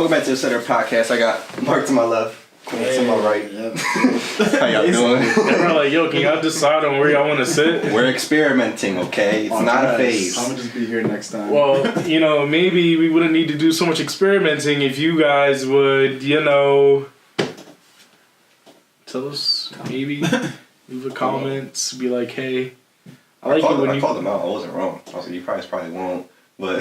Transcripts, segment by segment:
Welcome back to the Center Podcast. I got Mark to my left, Queen to my right. Yep. How y'all doing? Everyone like, yo, can y'all decide on where y'all want to sit? We're experimenting, okay? It's not a phase. I'm gonna just be here next time. Well, you know, maybe we wouldn't need to do so much experimenting if you guys would, you know, tell us, maybe, leave a comment, be like, hey, I called them out. I wasn't wrong. I was like, you probably won't, but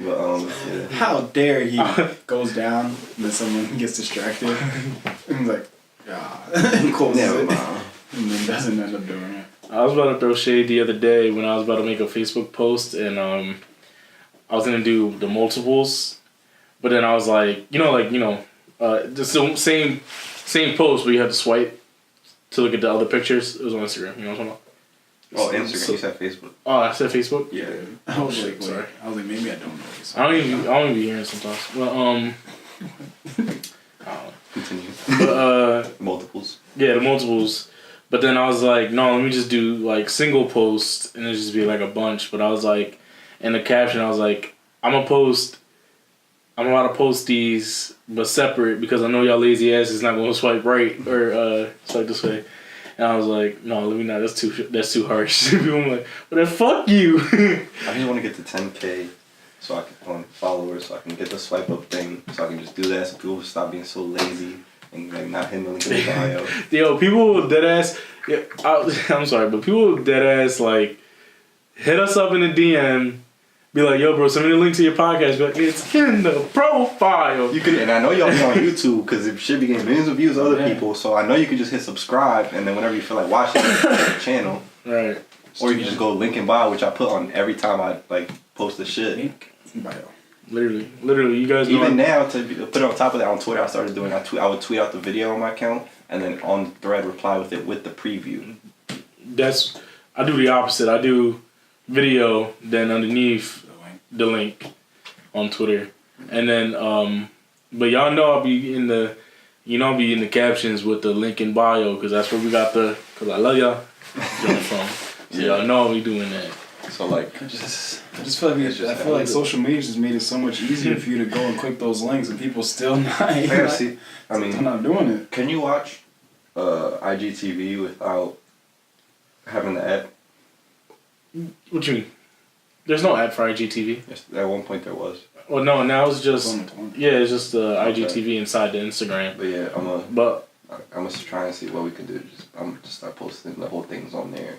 yeah. How dare he goes down and then someone gets distracted and he's like, and closes it and then doesn't end up doing it. I was about to throw shade the other day when I was about to make a Facebook post and I was gonna do the multiples, but then I was like, the same post, but you have to swipe to look at the other pictures. It was on Instagram. You know what I'm talking about? Oh, Instagram. You said Facebook. Oh, I said Facebook. Yeah. I was like, sorry. maybe I don't know. I don't even be hearing sometimes. Well, Continue. But Multiples. yeah, the multiples. But then I was like, no, let me just do like single posts and it just be like a bunch. But I was like, in the caption, I was like, I'm about to post these, but separate because I know y'all lazy ass is not going to swipe right or swipe this way. And I was like, no, let me not. That's too harsh. People were like, well then fuck you. I just want to get to 10K so I can followers, so I can get the swipe up thing, so I can just do that, so people will stop being so lazy and like not hitting the link in the bio. Yo, people will dead ass. Yeah, I'm sorry, but people will dead ass like hit us up in the DM. Be like, yo, bro, send me the link to your podcast. Be like, it's in the profile. You can, and I know y'all be on YouTube because it should be getting millions of views to other people. So I know you can just hit subscribe, and then whenever you feel like watching the channel, right? Or you can just go link in bio, which I put on every time I like post the shit. Link in bio. Literally, you guys know. Even now, to put it on top of that on Twitter, I started doing. I would tweet out the video on my account, and then on thread reply with it with the preview. I do the opposite. I do video, then underneath the link on Twitter, and then but y'all know I'll be in the captions with the link in bio because that's where we got because I love y'all from. So y'all know I'll be doing that. So like, I just feel like social media just made it so much easier for you to go and click those links and people still not. I'm not doing it. Can you watch IGTV without having the app? What you mean? There's no app for IGTV. Yes, at one point there was. Well, no, now it's just it's just the IGTV inside the Instagram. But yeah, I'm gonna try and see what we can do. I'm gonna just start posting the whole things on there,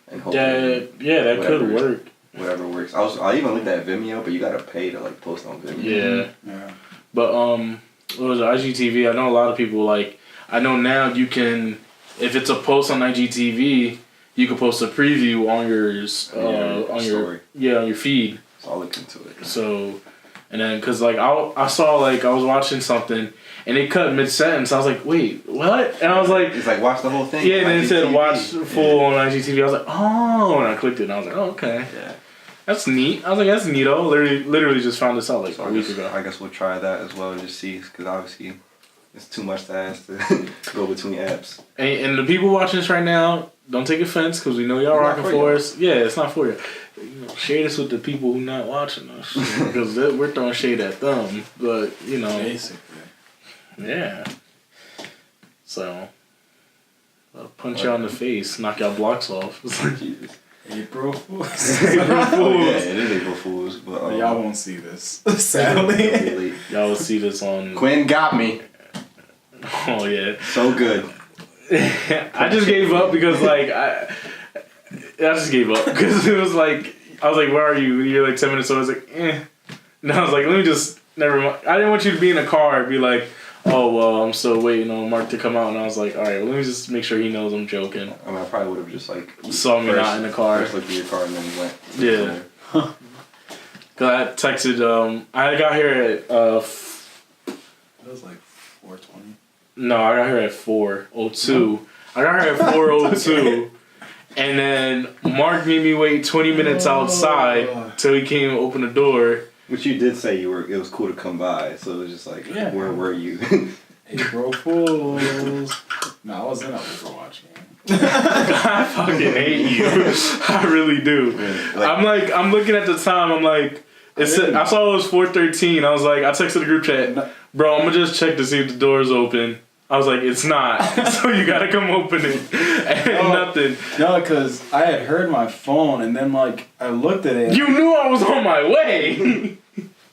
and hopefully that could work. Whatever works. I even looked at Vimeo, but you gotta pay to like post on Vimeo. Yeah. But what was it, IGTV? I know a lot of people like. I know now you can, if it's a post on IGTV. You can post a preview on your feed. So I'll look into it. So, and then cause like I saw like I was watching something and it cut mid sentence. I was like, wait, what? And I was like, it's like watch the whole thing. Yeah, and then it said watch full on IGTV. I was like, oh, and I clicked it and I was like, oh, okay. Yeah. That's neat. I was like, that's neato. Literally just found this out like a week ago. I guess we'll try that as well and just see, because obviously it's too much to ask to go between apps. And the people watching this right now, don't take offense because we know y'all rocking for us. Yeah, it's not for you. Share this with the people who not watching us because we're throwing shade at them. But basically, yeah. So I'll punch y'all in the face, knock y'all blocks off. It's like Jesus. April Fools. April Fools. Yeah, it is April Fools, but y'all won't see this. Sadly, y'all will see this on. Quinn got me. Oh yeah. So good. I just gave up because like I just gave up because it was like I was like, where are you? You're like 10 minutes. So I was like, And I was like, let me just never mind. I didn't want you to be in a car and be like, oh well, I'm still waiting on Mark to come out. And I was like, all right, well, let me just make sure he knows I'm joking. I mean, I probably would have just like saw me not in the car. First looked at your car and then went. Yeah. Cause I texted. I got here at. It was like 4:20. No, I got here at 4:02. I got here at 4:02, and then Mark made me wait 20 minutes outside till he came and opened the door. Which you did say it was cool to come by, so it was just like, where were you? April Fools. No, I was in an Overwatch game. I fucking hate you. I really do. Like, I'm looking at the time. I'm like, I saw it was 4:13. I was like, I texted the group chat, bro, I'm gonna just check to see if the door's open. I was like, it's not. So you gotta come open it. And nothing. No, because I had heard my phone and then like I looked at it. You knew I was on my way.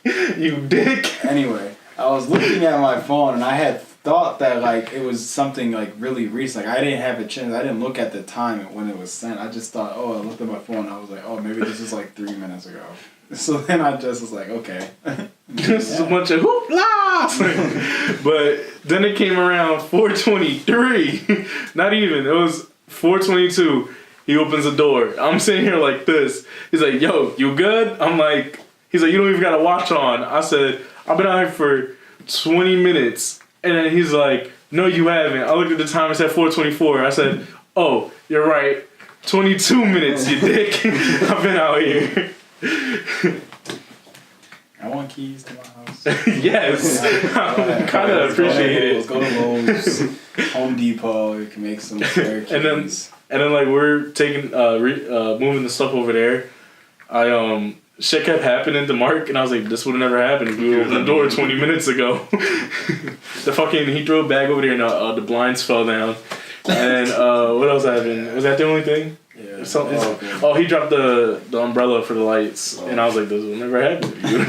You dick. Anyway, I was looking at my phone and I had thought that like it was something like really recent. Like I didn't have a chance. I didn't look at the time when it was sent. I just thought, I looked at my phone. And I was like, maybe this is like 3 minutes ago. So then I just was like, okay. This is a bunch of hoopla. But then it came around 4:23. Not even. It was 4:22. He opens the door. I'm sitting here like this. He's like, yo, you good? I'm like, he's like, you don't even got a watch on. I said, I've been out here for 20 minutes. And then he's like, no, you haven't. I looked at the time. It said 4:24. I said, oh, you're right. 22 minutes, you dick. I've been out here. I want keys to my house. Yes. I kind of appreciate it. Let's go to Lowe's, Home Depot. You can make some spare keys. And then like we're taking moving the stuff over there. Shit kept happening to Mark, and I was like, this would have never happened if we opened the door 20 minutes ago. He threw a bag over there, and the blinds fell down. And what else happened? Was that the only thing? Yeah. He dropped the umbrella for the lights, and I was like, this will never happen to you.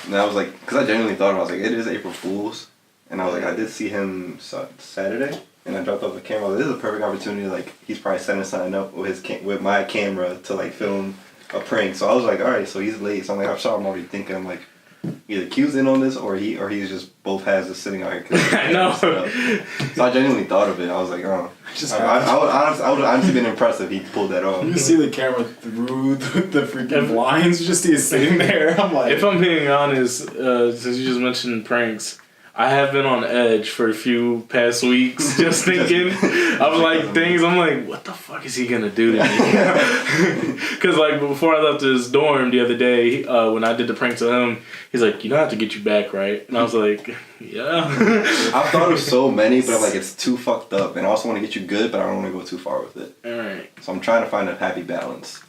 And I was like, because I genuinely thought, I was like, it is April Fool's. And I was like, I did see him Saturday, and I dropped off the camera. This is a perfect opportunity. Like, he's probably setting something up with my camera to like film a prank. So I was like, all right, so he's late. So I'm like, I'm sorry, I'm already thinking, I'm like, either Q's in on this or he's just both has just sitting out here. I know. So I genuinely thought of it. I was like, oh. I would honestly been impressed if he pulled that off. You see the camera through the freaking blinds. You just see it sitting there. I'm like, if I'm being honest, since you just mentioned pranks, I have been on edge for a few past weeks, just thinking of like things. I'm like, what the fuck is he gonna do to me? Because like before I left his dorm the other day, when I did the prank to him, he's like, you know, I have to get you back, right? And I was like, yeah. I've thought of so many, but I'm like, it's too fucked up, and I also want to get you good, but I don't want to go too far with it. All right. So I'm trying to find a happy balance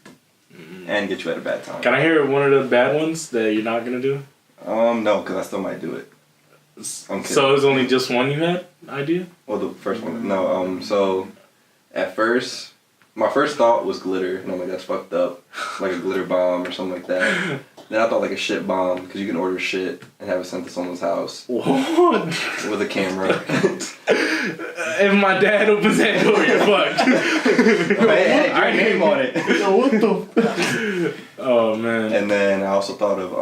and get you at a bad time. Can I hear one of the bad ones that you're not gonna do? No, because I still might do it. So it was only just one you had idea? Well, the first one. No, so at first, my first thought was glitter, and I'm like, that's fucked up. Like a glitter bomb or something like that. Then I thought like a shit bomb, because you can order shit and have it sent to someone's house. What? With a camera. If my dad opens that door, you're fucked. Hey, your name on it. What the? Oh, man. And then I also thought of,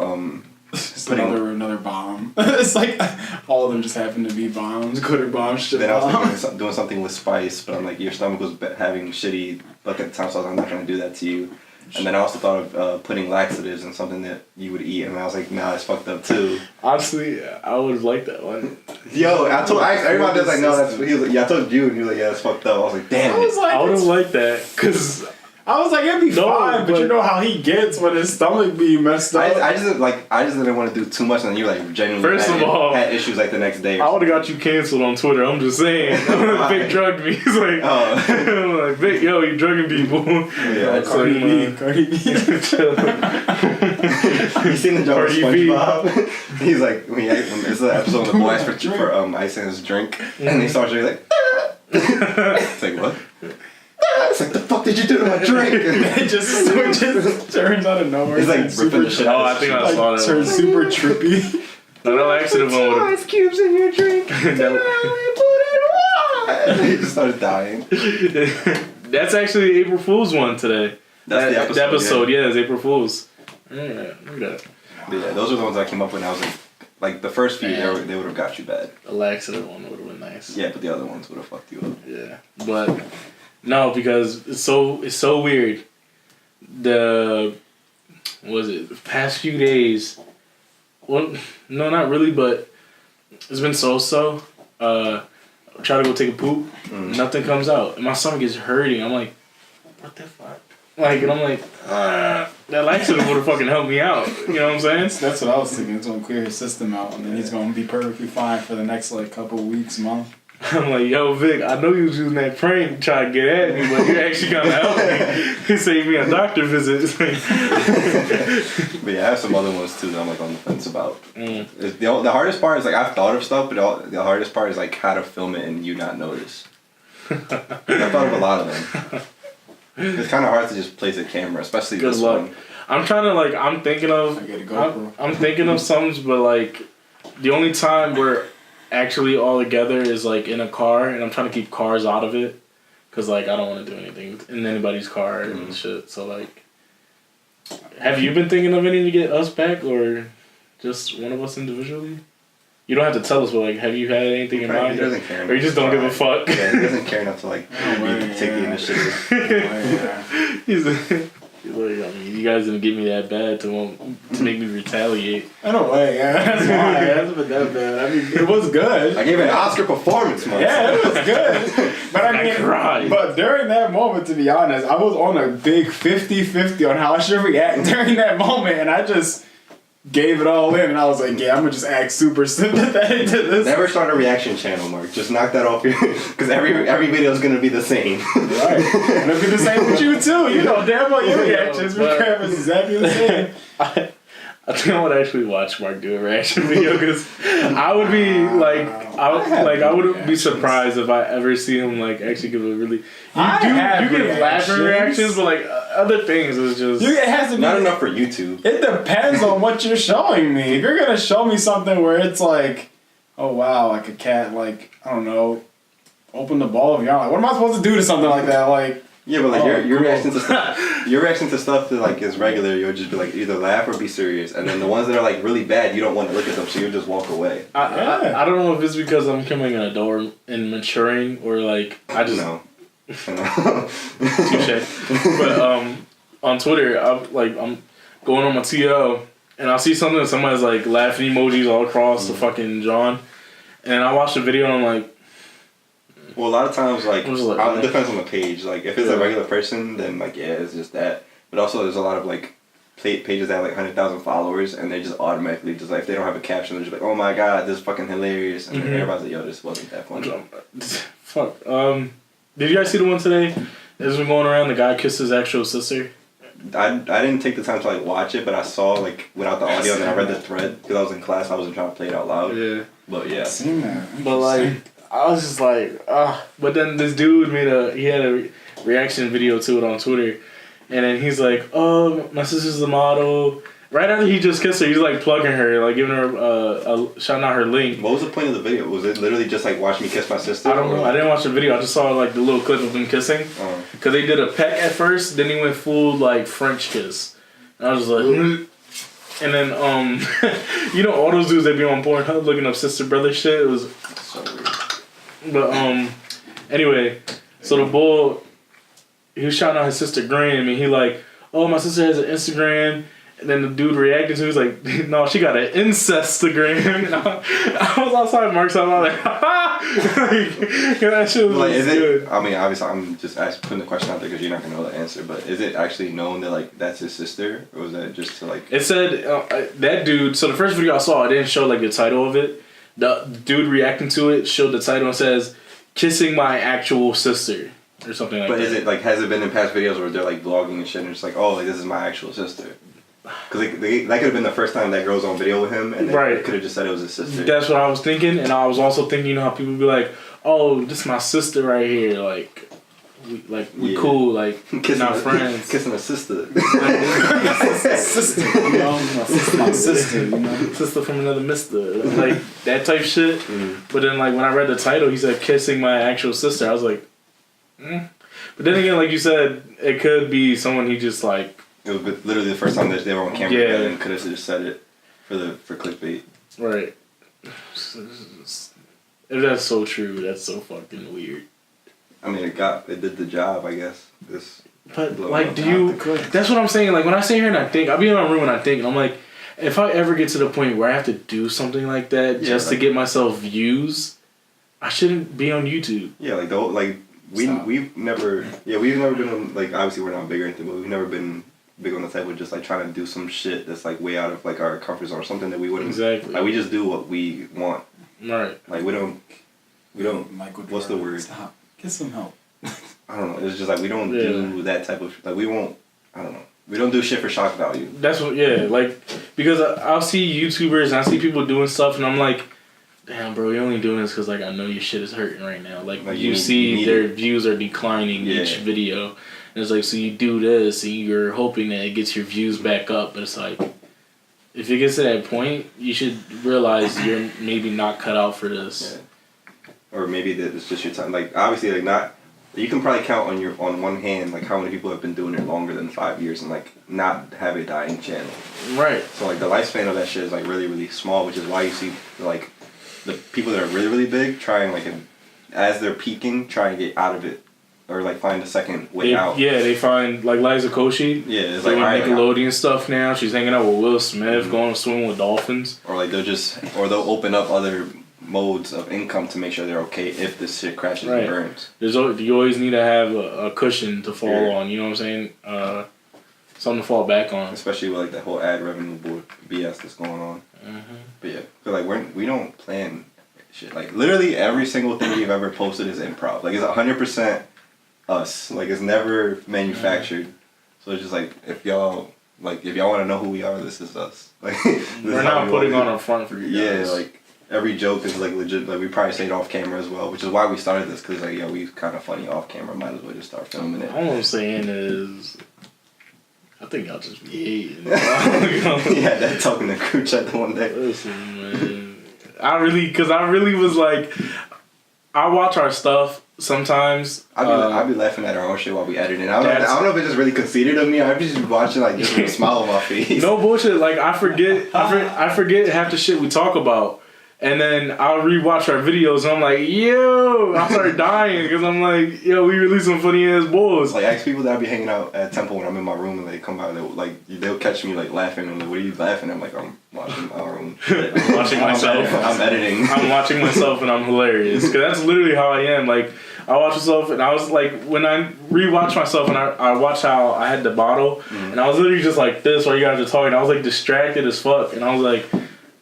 it's another bomb. It's like all of them just happen to be bombs, glitter bombs, shit then I was bombs. thinking doing something with spice, but I'm like, your stomach was having shitty luck at the time, so I was like, I'm not going to do that to you. And then I also thought of putting laxatives in something that you would eat, and I was like, nah, it's fucked up too. Honestly, I would have liked that one. Yo, everybody was like, no, that's, he was like, yeah, I told you, and he was like, yeah, it's fucked up. I was like, damn. I would have liked that, because I was like, it'd be fine, but you know how he gets when his stomach be messed up. I just didn't want to do too much, and you like genuinely had issues like the next day. I would have got you canceled on Twitter. I'm just saying. Big drugged me. He's like, I'm like, Big, yo, you drugging people. Yeah, Cardi B. You seen the joke with SpongeBob? He's like, when it's an episode when the boys for icing his drink, and they start drinking like, it's like what? It's like, the fuck did you do to my drink? And it just turns out of nowhere. It's like ripping the shit out. Oh, I think I saw that. Turns super trippy. No, that accident one would have. Ice cubes in your drink. He just started dying. That's actually the April Fool's one today. That's the episode. Yeah, it's April Fool's. Yeah, look at that. But yeah, those are the ones I came up with. And I was like the first few, they would have got you bad. The laxative one would have been nice. Yeah, but the other ones would have fucked you up. Yeah, but no, because it's so weird. The past few days. Well, no, not really, but it's been so. Try to go take a poop, nothing comes out, and my stomach is hurting. I'm like, what the fuck? Like, and I'm like, that laxative would have fucking helped me out. You know what I'm saying? That's what I was thinking. It's gonna clear his system out, and then he's gonna be perfectly fine for the next like couple weeks, month. I'm like, yo, Vic, I know you was using that prank to try to get at me, but you actually kind of helped me. He saved me a doctor visit. But yeah, I have some other ones too that I'm like on the fence about. The hardest part is like I've thought of stuff, but the hardest part is like how to film it and you not notice. I've thought of a lot of them. It's kind of hard to just place a camera, especially Good this luck. one. I'm trying to like, I'm thinking of some, but like the only time we're actually all together is like in a car, and I'm trying to keep cars out of it because like I don't want to do anything in anybody's car and shit. So like, have you been thinking of any to get us back, or just one of us individually? You don't have to tell us, but like, have you had anything in mind? He doesn't care enough. Or you just don't give a fuck? Yeah, he doesn't care enough to like take the initiative. He's like, I mean, you guys didn't get me that bad to make me retaliate. In a way, yeah. That's why. It hasn't been that bad. I mean, it was good. I gave it an Oscar performance, man. Yeah, it was good. But I mean, cried. But during that moment, to be honest, I was on a big 50-50 on how I should react during that moment, and I just gave it all in, and I was like, yeah, I'm gonna just act super sympathetic to this. Never start a reaction channel, Mark. Just knock that off your... Because every video is going to be the same. Right. And it'll be the same with you, too. You know, damn well your reactions will be exactly the same. I think I would actually watch Mark do a reaction video because I would be like, I would be surprised if I ever see him like actually give a really. You give laughing reactions, but like other things is just. It has to be not enough for YouTube. It depends on what you're showing me. If you're gonna show me something where it's like, oh wow, like a cat, like I don't know, open the ball of yarn. Like, what am I supposed to do to something like that? Like. Yeah, but like your reaction to stuff, your reaction to stuff that like is regular, you'll just be like either laugh or be serious, and then the ones that are like really bad, you don't want to look at them, so you'll just walk away. I don't know if it's because I'm becoming an adult and maturing, or like I just know. Touche. But on Twitter, I'm going on my TL, and I'll see something and somebody's like laughing emojis all across the fucking John, and I watch the video and I'm like. Well, a lot of times, like, it depends on the page. Like, if it's a regular person, then, like, yeah, it's just that. But also, there's a lot of, like, pages that have, like, 100,000 followers, and they just automatically, just, like, if they don't have a caption, they're just like, oh, my God, this is fucking hilarious. And then everybody's like, yo, this wasn't that funny. Fuck. Did you guys see the one today? As we're going around, the guy kissed his actual sister. I didn't take the time to, like, watch it, but I saw, like, without the audio, and then I read the thread, because I was in class, I wasn't trying to play it out loud. Yeah. But, yeah. I've seen that. But, like... I was just like, but then this dude he had a reaction video to it on Twitter, and then he's like, oh, my sister's the model. Right after he just kissed her, he's like plugging her, like giving her, shouting out her link. What was the point of the video? Was it literally just like, watch me kiss my sister? I don't know. I didn't watch the video. I just saw like the little clip of them kissing. Because they did a peck at first, then he went full like French kiss. And I was like, and then, you know, all those dudes that be on Pornhub looking up sister brother shit, it was so weird. But anyway, so the bull, he was shouting out his sister Graham, and he like, oh, my sister has an Instagram, and then the dude reacted to it, he was like, no, she got an Incestagram. And I was outside Mark's house, I was like, like, that shit was like, is good. I mean, obviously, I'm just putting the question out there because you're not gonna know the answer. But is it actually known that like that's his sister, or was that just to like? It said that dude. So the first video I saw, it didn't show like the title of it. The dude reacting to it showed the title and says, "Kissing my actual sister," or something like that. But is it like, has it been in past videos where they're like vlogging and shit and it's like, oh, like this is my actual sister? Because that could have been the first time that girl's on video with him, and they could have just said it was his sister. That's what I was thinking, and I was also thinking, you know how people be like, oh, this is my sister right here, we cool, like kissing not friends. Kissing a sister. Sister, you know, my sister, you know. Sister from another mister. Like, that type shit. But then, like, when I read the title, he said, kissing my actual sister. I was like, But then again, like you said, it could be someone he just, like... It was literally the first time that they were on camera together and could have just said it for clickbait. Right. If that's so true, that's so fucking weird. I mean, it did the job, I guess. But, like, that's what I'm saying. Like, when I sit here and I think, I'll be in my room and I think, and I'm like, if I ever get to the point where I have to do something like that just to get myself views, I shouldn't be on YouTube. Yeah, like, we've never been on, like, obviously we're not bigger into it, but we've never been big on the type of just, like, trying to do some shit that's, like, way out of, like, our comfort zone or something that we wouldn't. Exactly. Like, we just do what we want. Right. Like, we We don't. Michael What's the Jordan. word? Stop. Get some help. I don't know. It's just like we don't do that type of like we won't. I don't know. We don't do shit for shock value. That's what, like, because I'll see YouTubers and I see people doing stuff and I'm like, damn, bro, you're only doing this because, like, I know your shit is hurting right now. Like you see their views are declining each video. And it's like, so you do this and you're hoping that it gets your views back up. But it's like, if it gets to that point, you should realize you're maybe not cut out for this. Yeah. Or maybe that it's just your time. Like, obviously, like, not... You can probably count on one hand, like, how many people have been doing it longer than 5 years and, like, not have a dying channel. Right. So, like, the lifespan of that shit is, like, really, really small, which is why you see, like, the people that are really, really big try and, like, as they're peaking, try and get out of it. Or, like, find a second way out. Yeah, they find, like, Liza Koshy. Yeah, it's doing like, Nickelodeon stuff now. She's hanging out with Will Smith, going to swim with dolphins. Or, like, they'll open up other modes of income to make sure they're okay if this shit crashes and burns. You always need to have a cushion to fall on, you know what I'm saying? Something to fall back on. Especially with, like, the whole ad revenue board BS that's going on. But yeah, cause like we don't plan shit. Like literally every single thing we've ever posted is improv. Like it's 100% us. Like it's never manufactured. So it's just like if y'all want to know who we are, this is us. Like we're not putting on a front for you guys. Yeah, like every joke is like legit. Like we probably say it off camera as well, which is why we started this. Cause like we kind of funny off camera. Might as well just start filming it. All I'm saying is, I think y'all just be hating. Yeah, that talking to Cooch at the one day. Listen, man. I really was like, I watch our stuff sometimes. I be laughing at our own shit while we editing. I don't know if it's just really conceited of me. I be just watching like just with a smile on my face. No bullshit. Like I forget half the shit we talk about. And then I'll rewatch our videos and I'm like, yo, I start dying because I'm like, yo, we release some funny ass bulls. Like, ask people that I be hanging out at Temple when I'm in my room and they come out, they'll catch me like laughing. I'm like, what are you laughing? I'm like, I'm watching my room. I'm watching myself. I'm editing. I'm watching myself and I'm hilarious. Because that's literally how I am. Like, I watch myself and I was like, when I rewatch myself and I watch how I had the bottle and I was literally just like this while you guys are talking. I was like distracted as fuck and I was like,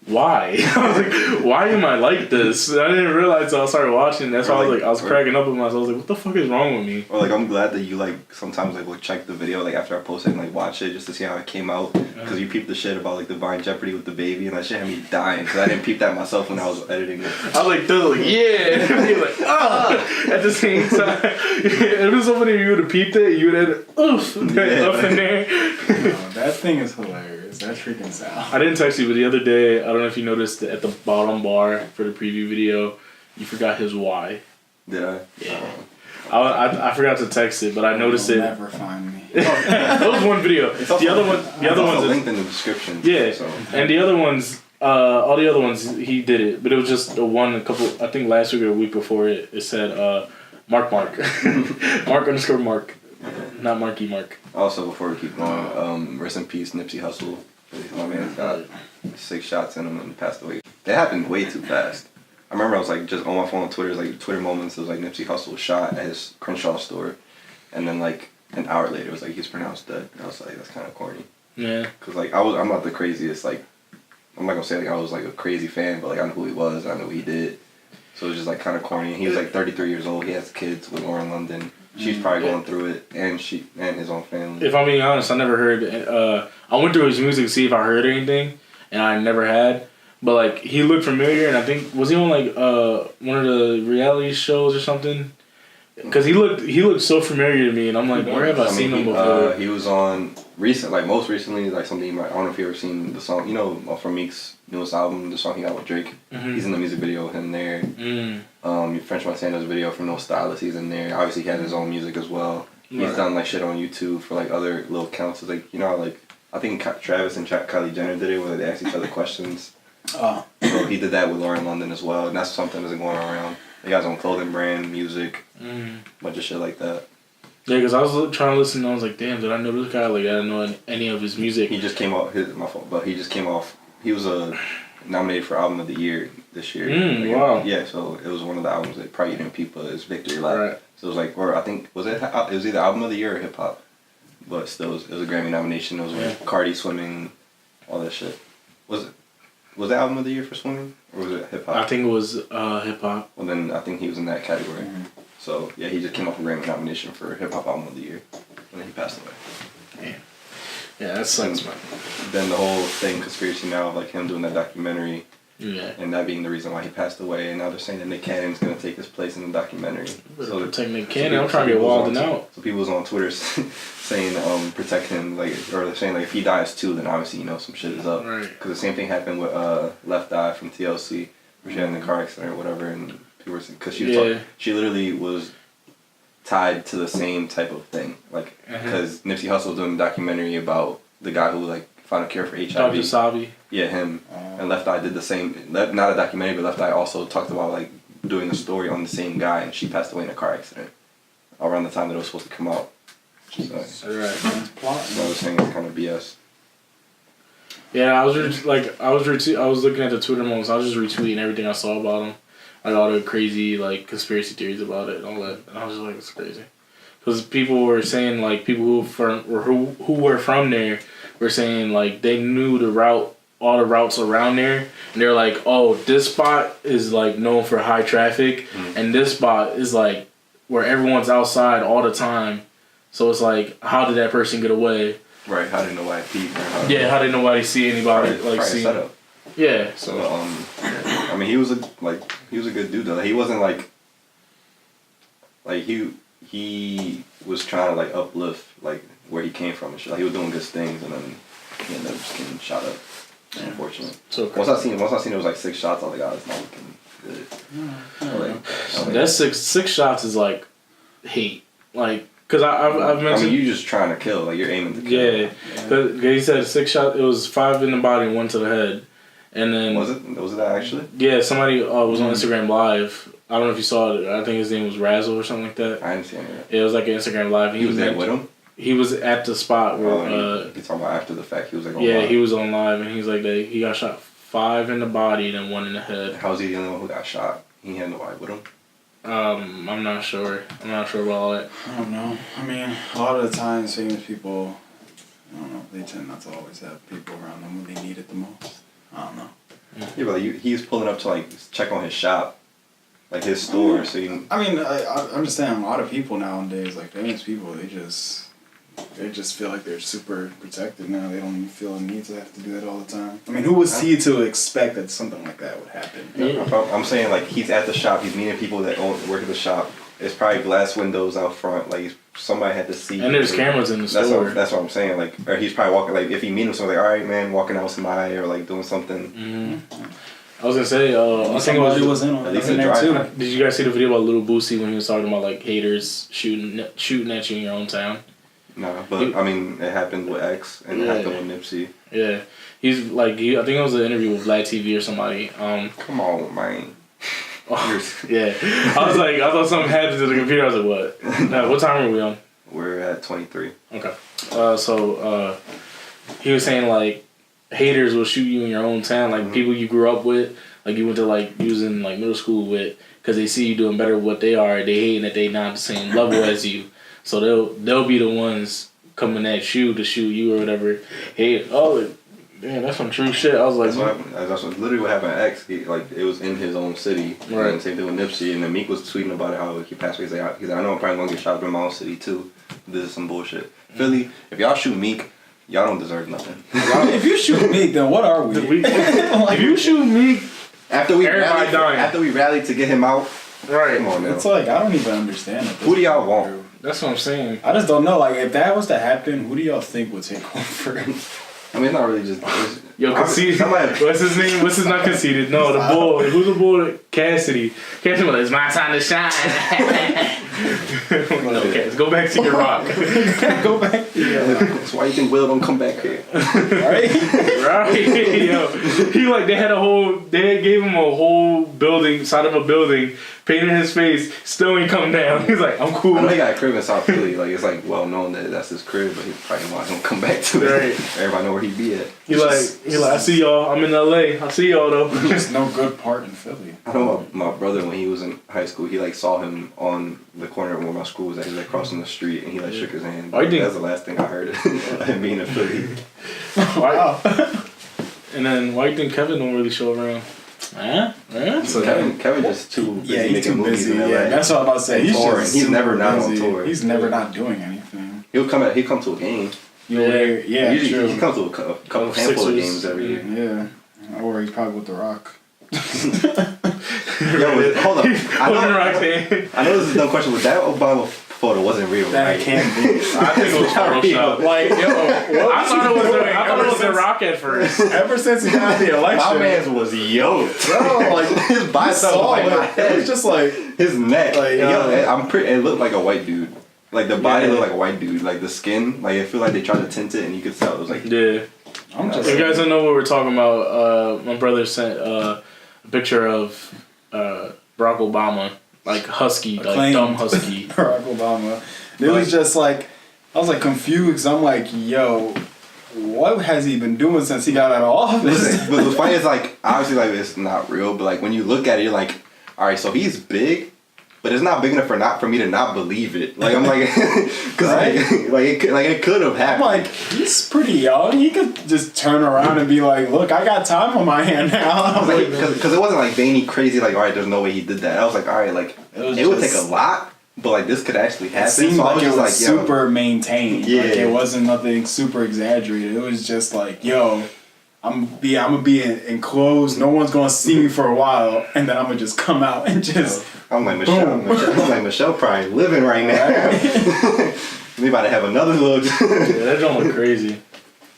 why? I was like, why am I like this? And I didn't realize until I started watching. That's why I was cracking up with myself. I was like, what the fuck is wrong with me? Or like, I'm glad that you like sometimes like will check the video like after I post it and like watch it just to see how it came out. Because you peeped the shit about like the Vine Jeopardy with the baby and that shit had me dying because I didn't peep that myself when I was editing it. I was like, yeah. And he was like, at the same time. It was so funny if you would have peeped it, you would have oof in there. No, that thing is hilarious. That freaking sound. I didn't text you, but the other day, I don't know if you noticed that at the bottom bar for the preview video, you forgot his Y. Did I? Yeah. I forgot to text it, but I noticed it. Never find me. That was one video. The other one's linked in the description. Yeah, so. And the other ones, all the other ones, he did it, but it was just a couple. I think last week or a week before it said Mark, Mark _Mark, not Marky Mark. Also, before we keep going, rest in peace, Nipsey Hussle. My man's got 6 shots in him and passed away. It happened way too fast. I remember I was like just on my phone on Twitter, like Twitter moments. It was like Nipsey Hussle shot at his Crenshaw store, and then like an hour later, it was like he's pronounced dead. And I was like, that's kind of corny. Yeah. Cause like I'm not the craziest. Like I'm not gonna say like I was like a crazy fan, but like I know who he was, I know what he did. So it was just like kind of corny. He was like 33 years old. He has kids with Lauren London. She's probably going through it, and his own family. If I'm being honest, I never heard. I went through his music to see if I heard anything, and I never had. But like he looked familiar, and I think was he on like one of the reality shows or something? Because he looked so familiar to me, and I'm like, where have I seen him before? He was on most recently, like something I don't know if you ever seen the song, from Meek's newest album, the song he got with Drake. Mm-hmm. He's in the music video with him there. French Monsanto's video from No Stylist, he's in there. Obviously, he had his own music as well. Right. He's done like shit on YouTube for like other little accounts. So, like I think Travis and Kylie Jenner did it where they asked each other questions. So he did that with Lauren London as well, and that's something that's going around. He got his own clothing brand, music, bunch of shit like that. Yeah, because I was trying to listen and I was like, damn, did I know this guy? Like, I didn't know any of his music. He just came off, he was nominated for Album of the Year this year. Wow. Yeah, so it was one of the albums that probably didn't peep his Victory Lap. Right. So it was like, or I think, it was either Album of the Year or Hip Hop. But still, it was a Grammy nomination. It was with Cardi swimming, all that shit. Was it? Was it album of the year for swimming, or was it hip hop? I think it was hip hop. Well, then I think he was in that category. Mm-hmm. So yeah, he just came off a Grammy nomination for hip hop album of the year, and then he passed away. Damn. Yeah, that sucks, man. Then the whole thing, conspiracy now of like him doing that documentary, Yeah. and that being the reason why he passed away, and now they're saying that Nick Cannon's gonna take his place in the documentary. So protect Nick Cannon. I'm trying to get wilding out. So people was on Twitter saying protect him, like, or they're saying like if he dies too, then obviously some shit is up. Right. Because the same thing happened with Left Eye from TLC, where she had in the car accident or whatever, and people were saying because she was she literally was tied to the same type of thing, like because Nipsey Hussle was doing a documentary about the guy who like found a cure for HIV. Dr. Sabi. Yeah, him. And Left Eye did the same. Not a documentary, but Left Eye also talked about like doing a story on the same guy, and she passed away in a car accident around the time that it was supposed to come out. So, Right. I was saying it's kind of BS. Yeah, I was looking at the Twitter moments. I was just retweeting everything I saw about him, like all the crazy like conspiracy theories about it and all that. And I was just like, it's crazy, because people were saying like people who were from there were saying like they knew the route, all the routes around there, and they're like, oh, this spot is like known for high traffic, and this spot is like where everyone's outside all the time. So it's like, how did that person get away? Right, how did nobody peep? How did nobody see anybody see? Setup. Yeah, so I mean, he was a good dude though. He wasn't like he was trying to like uplift like where he came from and shit. Like, he was doing good things, and then he ended up just getting shot up. Unfortunately. So once I seen it was like 6 shots. I was like, oh, it's not looking good. That's six shots is like hate, like. Cause I've mentioned. I mean, you just trying to kill, like you're aiming to kill. Yeah, cause he said 6 shots. It was 5 in the body and 1 to the head, and then was it that actually? Yeah, somebody was on Instagram Live. I don't know if you saw it. I think his name was Razzle or something like that. I didn't see any of that. It was like an Instagram Live. He was there with him. He was at the spot where. You're talking about after the fact. He was like. He was on live, and he's like that. He got shot 5 in the body and then 1 in the head. How's he the only one who got shot? He had nobody with him. I'm not sure. I'm not sure about all that. I don't know. I mean, a lot of the times, famous people, I don't know, they tend not to always have people around them when they need it the most. I don't know. Yeah, but like, he's pulling up to like check on his shop, like his store. I understand a lot of people nowadays, like famous people, they just feel like they're super protected now. They don't even feel a need to have to do that all the time. I mean, who was he to expect that something like that would happen? Yeah. I'm saying like he's at the shop. He's meeting people that work at the shop. It's probably glass windows out front. Like somebody had to see. And there's cameras in the store. That's what I'm saying. Like, or he's probably walking. Like if he meets him, so like, all right, man, walking out with somebody or like doing something. Mm-hmm. I was gonna say, I think somebody was in on there too. Did you guys see the video about Lil Boosie when he was talking about like haters shooting at you in your own town? No, but I mean, it happened with X and it happened with Nipsey. Yeah, he's like, I think it was an interview with Vlad TV or somebody. Come on, man. Yeah, I thought something happened to the computer. I was like, what? No, what time are we on? We're at 23. Okay. So he was saying like haters will shoot you in your own town, like people you grew up with, like you went to like you was in like middle school with, because they see you doing better than what they are. They hating that they not the same level as you. So they'll be the ones coming at you to shoot you or whatever. Hey, damn, that's some true shit. I was like, that's literally what happened to X. He, like it was in his own city. Right. And same thing with Nipsey. And then Meek was tweeting about it, how he passed away. He's like, I know I'm probably gonna get shot up in my own city too. This is some bullshit. Philly, if y'all shoot Meek, y'all don't deserve nothing. If you shoot Meek, then what are we? If you shoot Meek, after we rallied to get him out, right? Come on now. It's like I don't even understand it. Who do y'all want? That's what I'm saying. I just don't know. Like, if that was to happen, who do y'all think would take over? I mean, it's not really just. Yo, conceded. What's his name? What's his not conceded? No, the bull. Who's the bull? Cassidy. Cassidy was like, it's my time to shine. Okay, let's go back to your rock. Go back. That's why you think Will don't come back here, right? Right. Yo, they gave him a whole building, side of a building, painted his face, still ain't come down. He's like, I'm cool. I know he got a crib in South Philly. Like, it's like well known that that's his crib, but he probably wants him to come back to it. Right. Everybody know where he be at. He like, I see y'all. I'm in LA. I see y'all though. There's no good part in Philly. I know my brother, when he was in high school, he like saw him on the corner where my school was at. He was like crossing the street and he like shook his hand. That's the last thing I heard of him being in Philly. Wow. And then why do you think Kevin don't really show around? So Kevin just too busy he's making too movies busy. in LA. Yeah, that's what I'm about to say. He's touring. just He's never not on busy. tour. He's never not doing anything. He'll come to a game. Yeah, Usually true. he comes to a couple handful of games every year. Yeah, or he's probably with The Rock. Yo, hold up. I know this is a dumb question, but that Obama photo wasn't real, That right? can't be. I think it was Photoshop. Like, yo, I thought it was The Rock at first. Ever since he got the election, My man's was yoked. bro, like His bicep was like my it head. was just like His neck. Like, It looked like a white dude. Like the body Yeah. looked like a white dude. Like the skin, like I feel like they tried to tint it and you could tell it was like Yeah. I'm just. If you guys don't know what we're talking about, my brother sent a picture of Barack Obama, like husky, like Acclaimed. dumb husky. Barack Obama. It was just like I was like confused. I'm like, yo, what has he been doing since he got out of office? Listen, but the funny is like obviously like it's not real, but like when you look at it, you're like, all right, so he's big, but it's not big enough for me to not believe it. Like I'm like, because it could have I'm happened. like, he's pretty young. He could just turn around and be like, look, I got time on my hand now. I was like, Because it wasn't like veiny crazy. Like all right, there's no way he did that. I was like, all right, like it would take a lot, but like this could actually happen. it seemed so I like was it just was like, yo, super maintained. Yeah. Like it wasn't nothing super exaggerated. It was just like, yo, I'm gonna be enclosed. No one's gonna see me for a while, and then I'm gonna just come out and just. I'm like Michelle. Boom. I'm like Michelle probably living right now. We about to have another look. Yeah, that don't look crazy.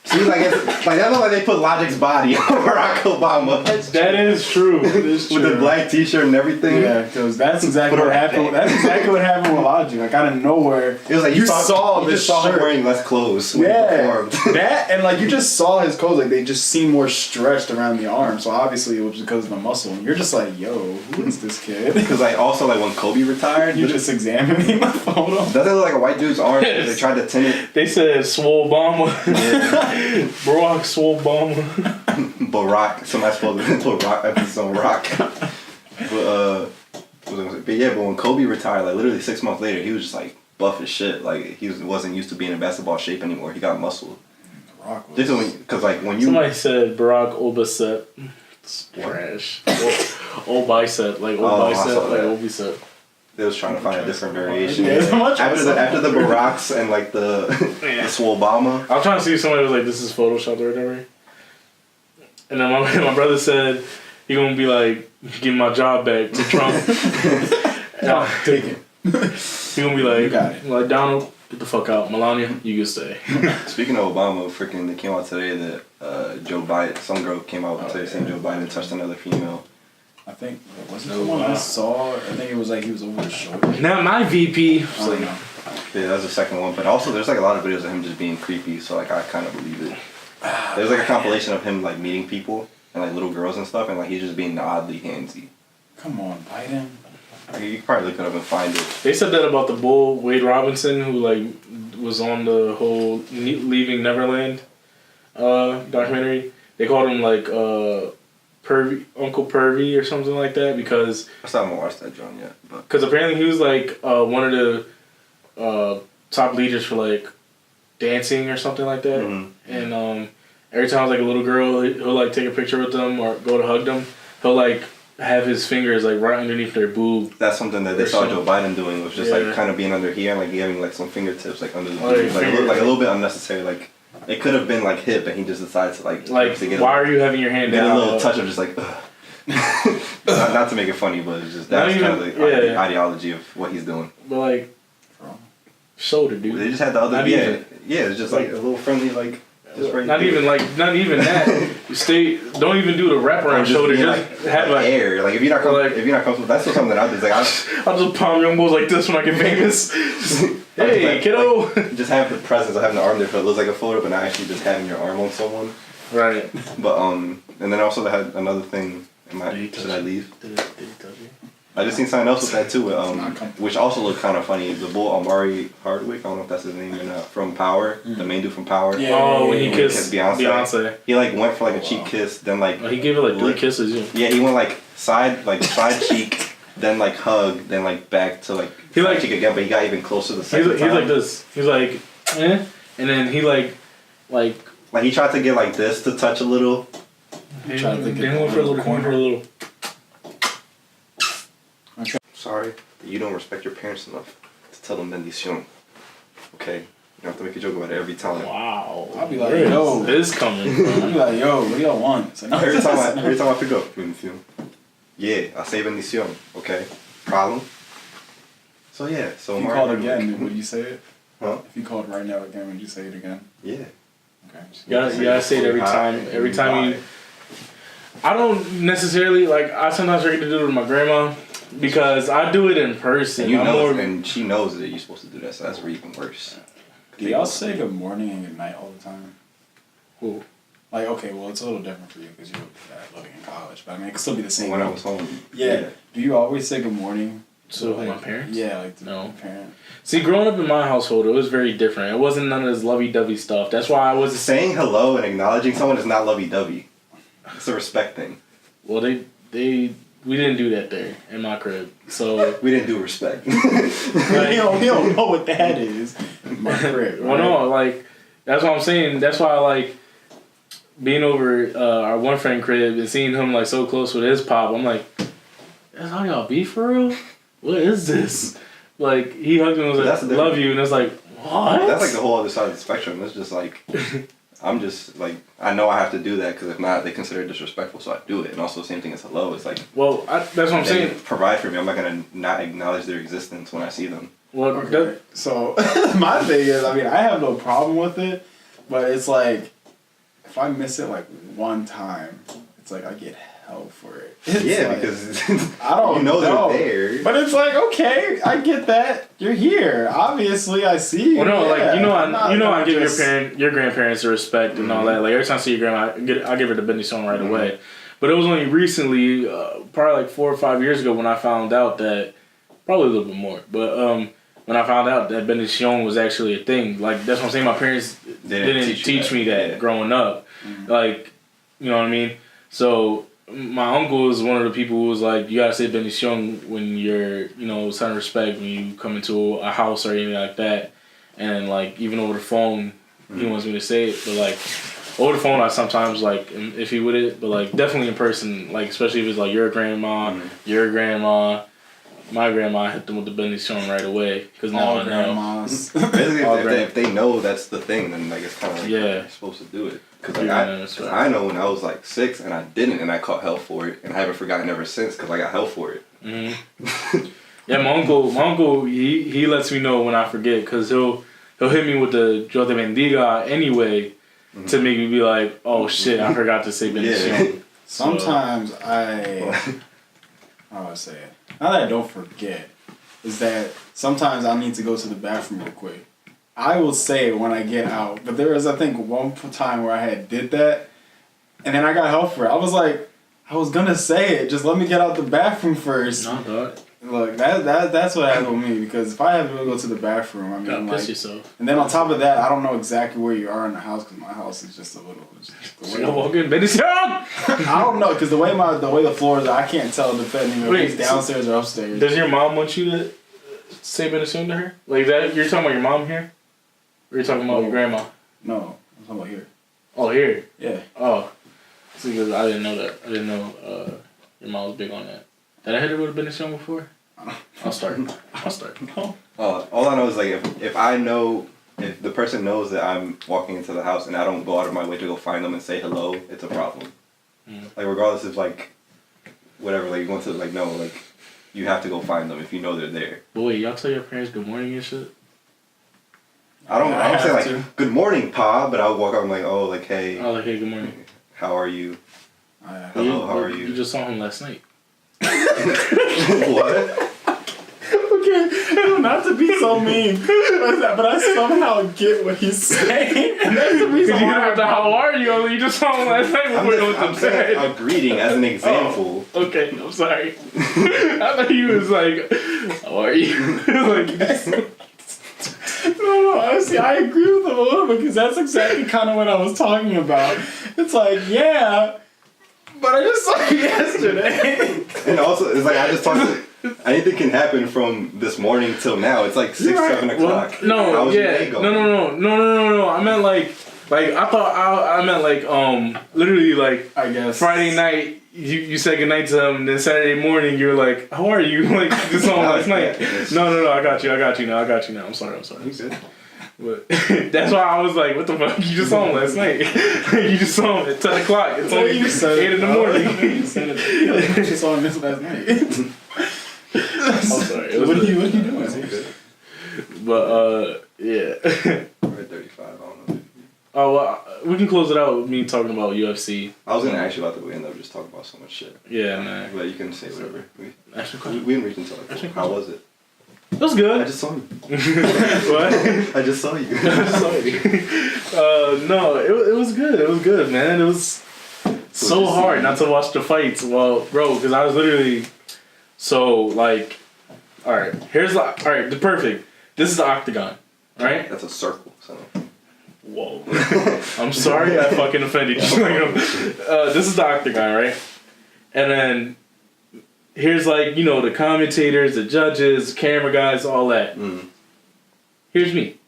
See, like that look like they put Logic's body on Barack Obama. That is true. It is true. With the black T-shirt and everything. Yeah, because that's exactly Put what it happened. back. That's exactly what happened with Logic. Like out of nowhere, It was like you saw this just saw him shirt. wearing less clothes. When he Yeah, performed. that and like you just saw his clothes. Like they just seemed more stretched around the arm. So obviously it was because of the muscle. And you're just like, yo, who is this kid? Because like also like when Kobe retired, You just examining my photo. doesn't it look like a white dude's arm? They tried to tint it. They said Swole Obama. Barack Swole Obama. Barack. Somebody's supposed to put rock emphasis on rock. But what was I gonna say? But yeah, but when Kobe retired, like literally 6 months later, he was just like buff as shit. Like wasn't used to being in basketball shape anymore. He got muscle. This is because like when you Somebody said Barack Obicep. It's trash. Old bicep, like old Oh, I bicep, saw like that. old bicep. They was trying to find a different variation. Yeah, After the Baracks and like the Swole Obama. I was trying to see if somebody was like, "This is Photoshopped or whatever," and then my brother said he gonna be like, "Give my job back to Trump." No, take it. He gonna be like, You got it. like Donald, get the fuck out. Melania, you can stay. Speaking of Obama, freaking it came out today that Joe Biden, some girl came out today saying Joe Biden touched another female. I think wasn't the one I saw. I think it was like he was over his shoulder. Not my VP. I don't know. Yeah, that's the second one. But also, there's like a lot of videos of him just being creepy, so like I kind of believe it. There's like a compilation of him like meeting people and like little girls and stuff, and like he's just being oddly handsy. Come on, Biden. Like, you can probably look it up and find it. They said that about the bull Wade Robinson, who like was on the whole Leaving Neverland documentary. They called him like Pervy, Uncle Pervy or something like that because I still haven't watched that John yet, but apparently he was like one of the top leaders for like dancing or something like that. Mhm. And every time like a little girl, he'll like take a picture with them or go to hug them. He'll like have his fingers like right underneath their boob. that's something that they Or saw something. Joe Biden doing was just Yeah. like kind of being under here and like giving like some fingertips like under the Oh, yeah, boob. Like a little bit unnecessary. Like it could have been like hip, and he just decided to like to get Why are you having your hand get down? a little touch of just like. Ugh. not to make it funny, but it's just that's Not kind of even- the ideology of what he's doing. But like, shoulder, dude. They just had the other Not even. it's just like a little friendly like just right Not there. even that. You don't even do the Or wraparound just shoulder. being, Just like, have like air. Like if you're not comfortable, that's something that I do. It's like I'll just palm your elbows like this when I get famous. Hey, like, kiddo. just have the presence of having the arm there, so it looks like a photo, but not actually just having your arm on someone. Right. But and then also they had another thing. Should I leave? Did he touch you? I just seen something else with that too, not comfortable. which also looked kind of funny. The bull Amari Hardwick, I don't know if that's his name or not, from Power, the main dude from Power. Yeah. Oh, when he When he kissed kissed Beyonce. He like went for like a cheek kiss, then like Oh, he gave her like 3 lick- kisses. Yeah. Yeah, he went like side cheek, then like hug, then like back to like He, side like- cheek again, but he got even closer the He's second time. like this. He's like, and then he like Like he tried to get like this to touch a little, I'm trying to think Hang on for a little. Sorry, but you don't respect your parents enough to tell them bendición. Okay? You don't have to make a joke about it every time. Wow. I'll be like, yo. This coming I'll from? be like, yo, what do y'all want? It's like, no, Every time I pick up, bendición. Yeah, I say bendición. Okay? Problem? So yeah, so if you Mario called again, would you say it? Huh? If you called right now again, would you say it again? Yeah. Okay. You gotta say it every time. Every time you. I don't necessarily like. I sometimes forget to do it with my grandma because I do it in person. And you know, and she knows that you're supposed to do that, so that's even worse. Do y'all say good morning and good night all the time? Who? Like, okay, well, it's a little different for you because you're living in college, but I mean, it could still be the same. When I was home. Yeah. Do you always say good morning? So like, my parents? Yeah, like no. Parent. See, growing up in my household, it was very different. It wasn't none of this lovey-dovey stuff. That's why I was saying hello and acknowledging someone is not lovey-dovey. It's a respect thing. Well, we didn't do that there in my crib, so we didn't do respect. Like, we don't know what that is. My crib. Right? Well, no, like that's what I'm saying. That's why I like being over our one friend crib and seeing him like so close with his pop. I'm like, that's how y'all be for real? What is this? Like he hugged me and was like, "Love you," and it's like, what? That's like the whole other side of the spectrum. It's just like. I'm just like I know I have to do that because if not, they consider it disrespectful. So I do it, and also the same thing as hello. It's like that's what I'm saying. Provide for me. I'm not gonna not acknowledge their existence when I see them. Well, okay. So my thing is, I mean, I have no problem with it, but it's like if I miss it like one time, it's like I get hell for it. It's yeah, like, because I don't know they're there. But it's like okay, I get that you're here. Obviously, I see you. Well, no, yeah. I give your grandparents the respect and all that. Like every time I see your grandma, I give her the bendición right away. But it was only recently, probably like 4 or 5 years ago, when I found out that, probably a little bit more, but when I found out that bendición was actually a thing. Like that's what I'm saying. My parents didn't teach me that growing up. Mm-hmm. Like, you know what I mean? So. My uncle is one of the people who was like, you gotta say bendición when you're, sign of respect when you come into a house or anything like that. And like, even over the phone, he wants me to say it. But like, over the phone, I sometimes like, am iffy with it. But like, definitely in person, like, especially if it's like your grandma, your grandma, my grandma, I hit them with the bendición right away. Because now I know. Basically, if they know that's the thing, then like, it's kind of like you're supposed to do it. Because like, I know when I was like 6 and I didn't, and I caught hell for it, and I haven't forgotten ever since because I got hell for it. Mm-hmm. Yeah, my uncle, he lets me know when I forget because he'll hit me with the Yo te bendiga anyway to make me be like, oh shit, I forgot to say bendición. Yeah. Sometimes how do I say it? Not that I don't forget, is that sometimes I need to go to the bathroom real quick. I will say it when I get out, but there was, I think, one time where I did that, and then I got help for it. I was like, I was gonna say it, just let me get out the bathroom first. No, dog. Look, that's what happened with me, because if I have to go to the bathroom, I mean, gotta like, piss yourself. And then on top of that, I don't know exactly where you are in the house, because my house is just a little. I don't know, because the way the floors are, I can't tell depending if it's downstairs or upstairs. Does your mom want you to say bendición to her? Like that? You're talking about your mom here? Or are you talking about your grandma? No, I'm talking about here. Oh, here? Yeah. Oh. See, because I didn't know that. I didn't know your mom was big on that. Did I hit her with a bendición before? I'll start. No. All I know is like if the person knows that I'm walking into the house and I don't go out of my way to go find them and say hello, it's a problem. Like regardless of like whatever, like you want to like no, like you have to go find them if you know they're there. But wait, y'all tell your parents good morning and shit? I don't say like good morning, Pa, but I'll walk up and like, oh, like hey. Oh, like hey, good morning. How are you? Hello, how are you? You just saw him last night. What? Okay, not to be so mean, but I somehow get what he's saying. And that's the reason why. How are you? You just saw him last night before I'm saying a greeting as an example. Oh, okay, I'm sorry. I thought he was like, how are you? Like, No, honestly, I agree with him a little bit because that's exactly kind of what I was talking about. It's like, yeah, but I just saw you yesterday. And also, it's like I just talked to. Anything can happen from this morning till now. It's like 6, 7 o'clock. Well, no. I meant like Like I thought I meant like literally like I guess Friday night you said goodnight to him, and then Saturday morning you're like, how are you? Like this song last night. No, I got you now. I'm sorry. You good? But that's why I was like, what the fuck? You just saw him last night. You just saw him at 10 o'clock. It's only 8 in the morning. You said it. You just saw him this last night. I'm sorry. What are you doing? But yeah. We're at 35. I don't know. Oh well, we can close it out with me talking about UFC. I was gonna ask you about that, but we ended up just talking about so much shit. Yeah, man. But you can say whatever. We Actually, didn't reach until like, how was it? it was good. I just saw you. What? I just saw you. No, it was good. It was good, man. It was so hard not to watch the fights. Well, bro, because I was literally so like, all right. The perfect. This is the octagon, right? That's a circle. So. Whoa. I'm sorry I fucking offended you. This is the octagon, right? And then here's like, the commentators, the judges, camera guys, all that. Mm. Here's me.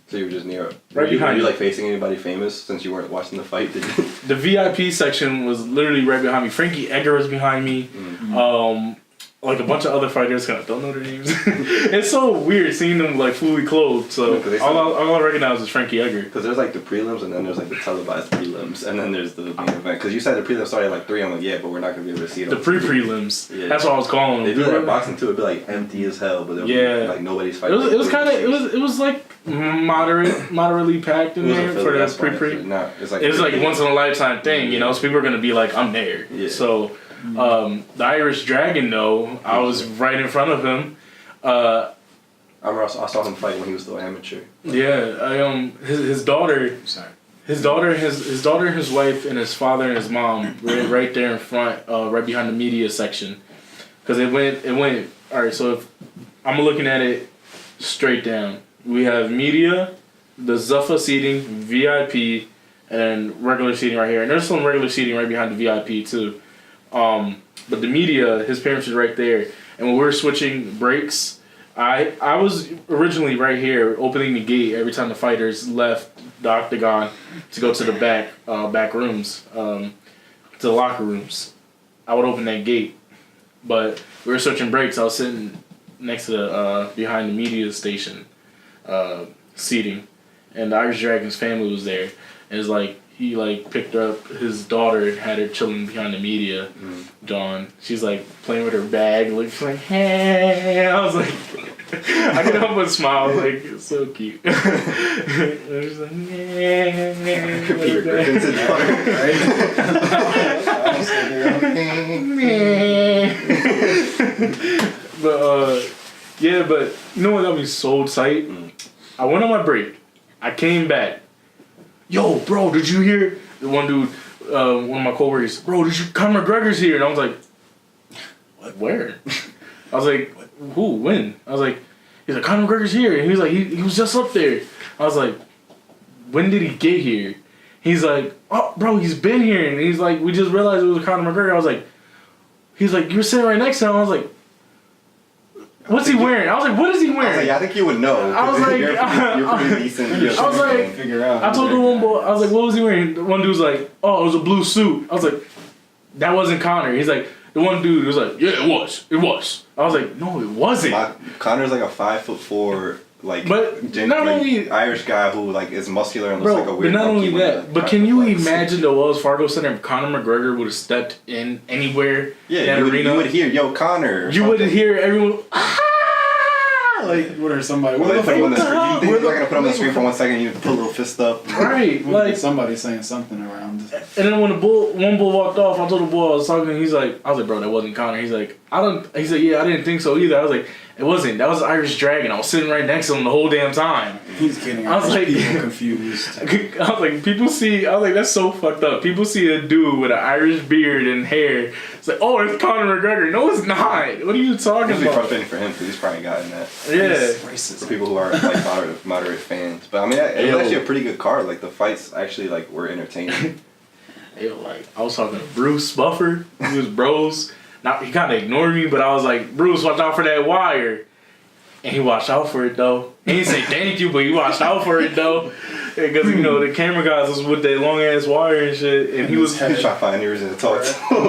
So you were just near Right behind you. you. Like facing anybody famous since you weren't watching the fight? Did you? The VIP section was literally right behind me. Frankie Edgar was behind me. Mm. Like a bunch of other fighters, kind of don't know their names. It's so weird seeing them like fully clothed. So all I recognize is Frankie Edgar. Because there's like the prelims and then there's like the televised prelims and then there's the main event. Because you said the prelims started at like 3. I'm like, yeah, but we're not gonna be able to see it. The pre-prelims. Yeah. That's what I was calling them. They do that in boxing too. It'd be like empty as hell, but be, like nobody's fighting. It was kind of it was like moderately packed in there for the pre. It's like once in a lifetime thing, so people are gonna be like, I'm there. Yeah. So the Irish Dragon though, I was right in front of him. I remember I saw him fight when he was still amateur. Yeah, his daughter. Sorry. His daughter, his wife, and his father and his mom were right there in front, right behind the media section, because it went. All right, so if I'm looking at it straight down, we have media, the Zuffa seating, VIP, and regular seating right here, and there's some regular seating right behind the VIP too. But the media, his parents were right there, and when we were switching breaks, I was originally right here opening the gate every time the fighters left the octagon to go to the back rooms, to the locker rooms. I would open that gate, but we were switching breaks. I was sitting next to the behind the media station seating, and the Irish Dragon's family was there. And it's like he like picked up his daughter and had her chilling behind the media. Dawn, she's like playing with her bag, she's like, hey. I was like, I couldn't help but smile, like it's so cute. I was like, yeah. Peter Griffin's daughter, right? But but you know what got me so tight? I went on my break. I came back. Yo, bro, did you hear the one dude? One of my coworkers, bro, Conor McGregor's here, and I was like, what? Where? I was like, who? When? I was like, he's like, Conor McGregor's here, and he was like, he was just up there. I was like, when did he get here? He's like, oh, bro, he's been here, and he's like, we just realized it was Conor McGregor. I was like, he's like, you were sitting right next to him. I was like, what's he wearing? I was like, what is he wearing? I think you would know. I was like, you're pretty decent. I was like, figure out. I told the one boy, I was like, what was he wearing? The one dude was like, oh, it was a blue suit. I was like, that wasn't Conor. He's like, the one dude was like, yeah, it was. I was like, no, it wasn't. Conor's like a 5'4", like, not only Irish guy who like is muscular and looks like a weird. But not only monkey that, but can you imagine the Wells Fargo Center if Conor McGregor would have stepped in anywhere? Yeah, in that arena? You would hear, yo, Conor. You would hear everyone. Like, what are somebody? Well, they put him on the screen. You think they're gonna put him on the screen for 1 second? You put a little fist up. Right, like somebody saying something around. And then when one bull walked off, I told the bull I was talking to him. I was like, bro, that wasn't Conor. He's like, he said, yeah, I didn't think so either. I was like, it wasn't. That was the Irish Dragon. I was sitting right next to him the whole damn time. He's kidding. I was like, people confused. I was like, I was like, that's so fucked up. People see a dude with an Irish beard and hair. It's like, oh, it's Conor McGregor. No, it's not. What are you talking It's about? frustrating for him because he's probably gotten that. Yeah. For people who are like moderate fans. But I mean, it was actually a pretty good card. Like the fights actually like were entertaining. I was talking to Bruce Buffer. He was bros. Now he kind of ignored me, but I was like, Bruce, watch out for that wire. And he watched out for it though. He didn't say thank you, but he watched out for it though. Because the camera guys was with that long ass wire and shit, and he was He's trying to find any reason to talk to him.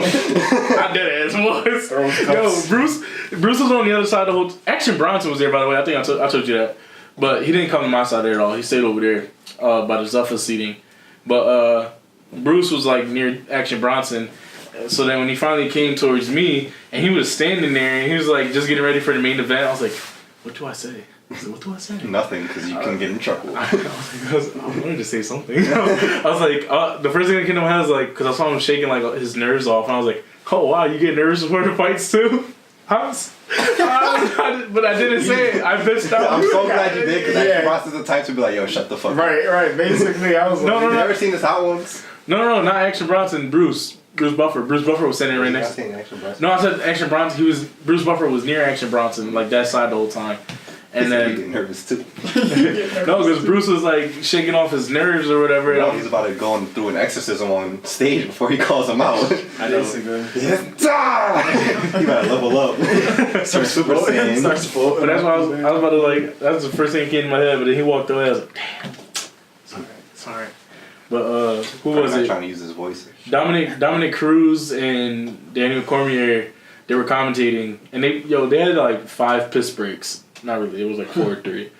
I dead ass was. Yo, Bruce was on the other side of the whole. Action Bronson was there, by the way. I think I told you that, but he didn't come to my side there at all. He stayed over there by the Zuffa seating, but Bruce was like near Action Bronson. So then when he finally came towards me, and he was standing there, and he was like just getting ready for the main event, I was like, what do I say? I said, what do I say? Nothing, because you can get in trouble. I wanted to say something. I was like, the first thing that came to my head was like, because I saw him shaking like his nerves off, and I was like, oh wow, you get nervous before the fights too? But I didn't say it. I bitched out. I'm so glad you did, because Action Bronson's the type to be like, yo, shut the fuck up. Right. Basically, I was like, You ever seen this Hot Ones? No, not Action Bronson. Bruce Buffer. Bruce Buffer was standing right next to Action Bronson. No, I said Action Bronson. Bruce Buffer was near Action Bronson, like that side the whole time. And then getting nervous too. No, because Bruce was like shaking off his nerves or whatever. No, he's about to go through an exorcism on stage before he calls him out. I know. Yes, you gotta level up. Start Super Saiyan. But that's why I was about to like. That was the first thing that came in my head. But then he walked away. I was like, damn. Sorry. But who was it? Trying to use his voice. Dominic Cruz and Daniel Cormier. They were commentating, and they had like 5 piss breaks. Not really. It was like 4 or 3.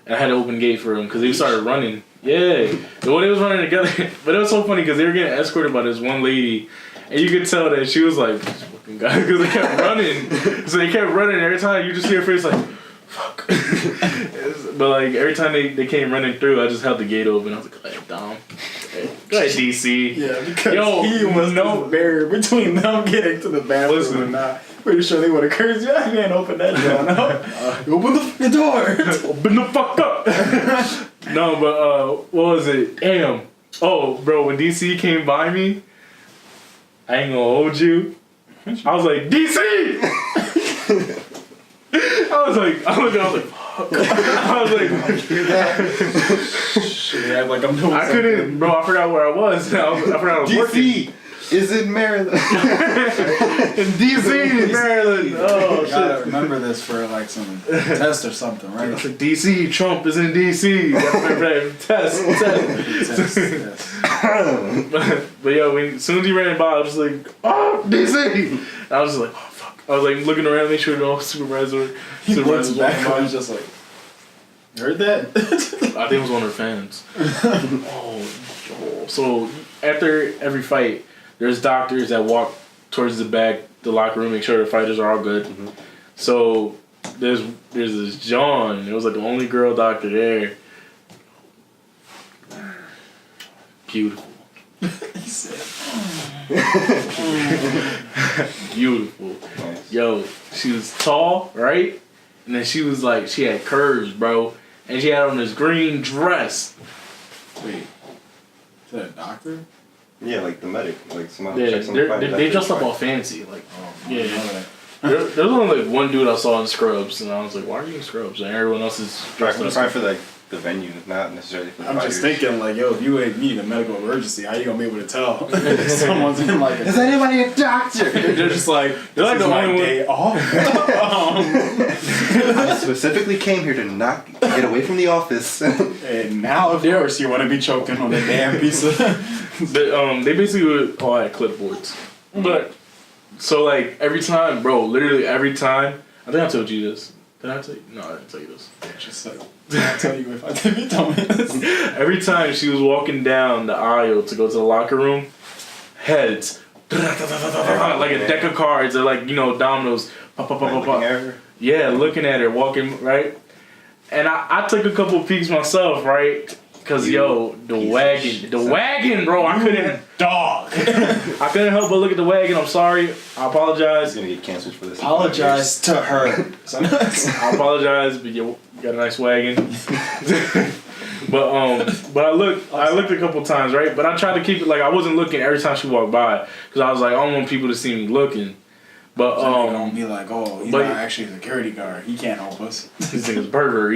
And I had to open gate for them because they started running. Yeah. Well, they was running together. But it was so funny because they were getting escorted by this one lady. And you could tell that she was like, this fucking guy. Because they kept running. So they kept running. Every time you just hear her face like, fuck. But like every time they came running through, I just held the gate open. I was like, go ahead, Dom. Go ahead, DC. Yeah, because he was no barrier between them getting to the bathroom and not. Pretty sure they would have cursed you. I can't open that door. No. Open the fucking door. Open the fuck up. No, but what was it? Damn. Oh, bro, when DC came by me, I ain't gonna hold you. I was like, DC! I was like, fuck. I was like, yeah, like I'm doing I couldn't, bro, I forgot where I was. I forgot I was working. DC is in Maryland. In DC, Maryland. Oh, I gotta shit. remember this for like some test or something, right? It's like DC, Trump is in DC. Test. Yes. But yo, as soon as he ran by, I was just like, oh, DC. And I was just like, oh, fuck. I was like looking around, make sure no supervisors Looks back, I walking was just like, you heard that? by. I think it was one of their fans. Oh, so after every fight, there's doctors that walk towards the back, the locker room, make sure the fighters are all good. Mm-hmm. So there's this John. It was like the only girl doctor there. Beautiful. He said, Beautiful. Nice. Yo, she was tall, right? And then she was like, she had curves, bro. And she had on this green dress. wait, is that a doctor? Yeah, like the medic. Like somebody Yeah, checks on the fight. they dressed up all fancy. Like, Oh, yeah. yeah. There was only like one dude I saw in scrubs, and I was like, why are you in scrubs? And everyone else is dressed up. Probably for like the venue, not necessarily for the I'm just fighters. thinking, like, yo, if you ain't need a medical emergency, how you gonna be able to tell if someone's in like Is anybody a doctor? They're just like, They're like this the is my only one- day off. I specifically came here to not get away from the office. And now, of course, you want to be choking on a damn piece of. They basically all had clipboards. But, so like, every time, bro, literally every time, I think I told you this. Did I tell you? No, I didn't tell you this. Just like, I'll tell you if I did. You tell me this. Every time she was walking down the aisle to go to the locker room, heads, like a deck of cards, or like, dominoes, pop, pop, pop, pop, pop. Yeah, looking at her, walking, right? And I took a couple peeks myself, right? Cause the wagon, bro, I couldn't help but look at the wagon. I'm sorry, I apologize. He's gonna get canceled for this. Apologize to her. I apologize, but you got a nice wagon. But I looked a couple times, right? But I tried to keep it like I wasn't looking every time she walked by, cause I was like, I don't want people to see me looking. But don't be like, oh, he's but- not actually a security guard. He can't help us. this nigga's a pervert,